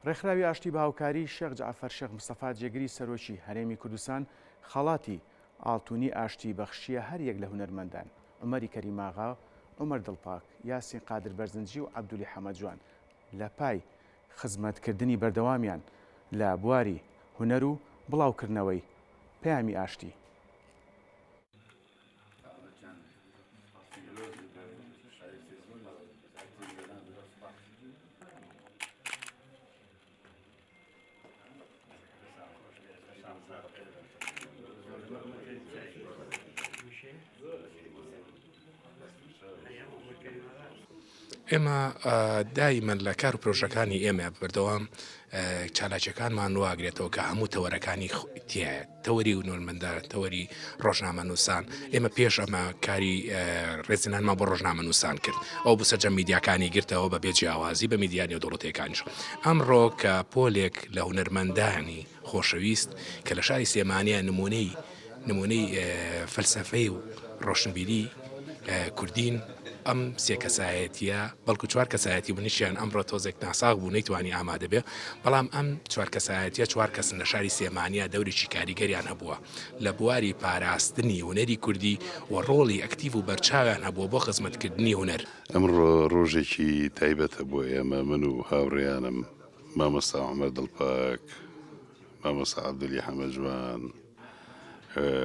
ڕێکخراوی ئاشتی بە هاوکاری شێخ جەعفەر شێخ مستەفا جێگری سەرۆکی هەرێمی کوردستان خەڵاتی ئاڵتوونی ئاشتی بەخشیە هەر یەک لە هونەرمەندان عومەری کەریماغا، عومەر دڵپاک، یاسین قادر بەرزنجی و عەبدولی حەمەدجوان لە پای خزمەتکردنی بەردەوامیان لە بواری هونەر و بڵاوکردنەوەی پەیامی ئاشتی. ئێمە دایمەن لە کار و پرۆژەکانی ئێمە بەردەوام چالاکیەکانمان واگرێتەوە کە هەموو تەوەرەکانی تایە، تەوەری هونەرمەندە، تەوەری ڕۆژنامە نووسان. ئێمە پێش ئەمە کاری ڕێزینانمان بۆ ڕۆژنامە نووسان کرد، ئەو بسەرجە میدیاکانی گرتەوە بە بێ جیاوازی بە میدیانی و دەوڵەتیەکانیش. ئەمڕۆ کە پۆلێک لە هونەرمەندانی خۆشەویست کە لە شاری سلێمانیە نمونەی فەلسەفەی و ڕۆشنبیری کوردین، ئەم سێ کەسایەتیە بەڵکو چوار کەسایەتی بنیشیان ئەمڕۆ تۆزێک ناساغ بوو نەیتوانی ئامادە بێ، بەڵام ئەم چوار کەسایەتیە چوار کەسن لە شاری سلێمانیە دەورێکی کاریگەریان هەبووە لە بواری پاراستنی هونەری کوردی و ڕۆڵی ئەکتیڤ و بەرچاویان هەبووە بۆ خزمەتکردنی هونەر. ئەمڕۆ ڕۆژێکی تایبەتە بۆ ئێمە، من و هاوڕێیانم مامۆستا عومەر دڵپاک، مامۆستا عەبدولی حەمەدجوان،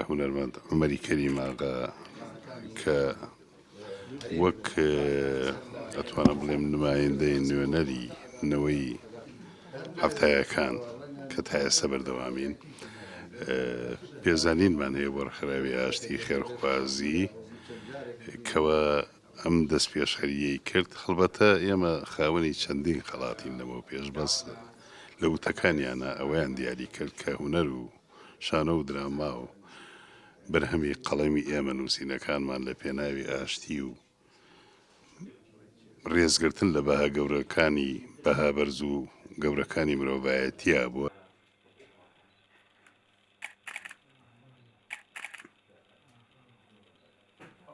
هونەرمەند عومەری کەریماغا کە وەک ئەتوانم بڵێم نمایندەی نوێنەری نەوەی هەفتایەکان کە تا ئێستا بەردەوامین، پێزانینمان هەیە بۆ ڕێکخراوی ئاشتی خێرخوازی کەوە ئەم دەست پێشخەریەی کرد. خەڵبەتە ئێمە خاوەنی چەندین خەڵاتین لەمەوە پێش، بەس لە وتەکانیانە ئەوەیان دیاری کرد کە هونەر و شانە و دراما و بەرهەمی قەڵەمی ئێمە نووسینەکانمان لە پێناوی ئاشتی و ڕێزگرتن لە بەها گەورەکانی بەها بەرز و گەورەکانی مرۆڤایەتیە بووە.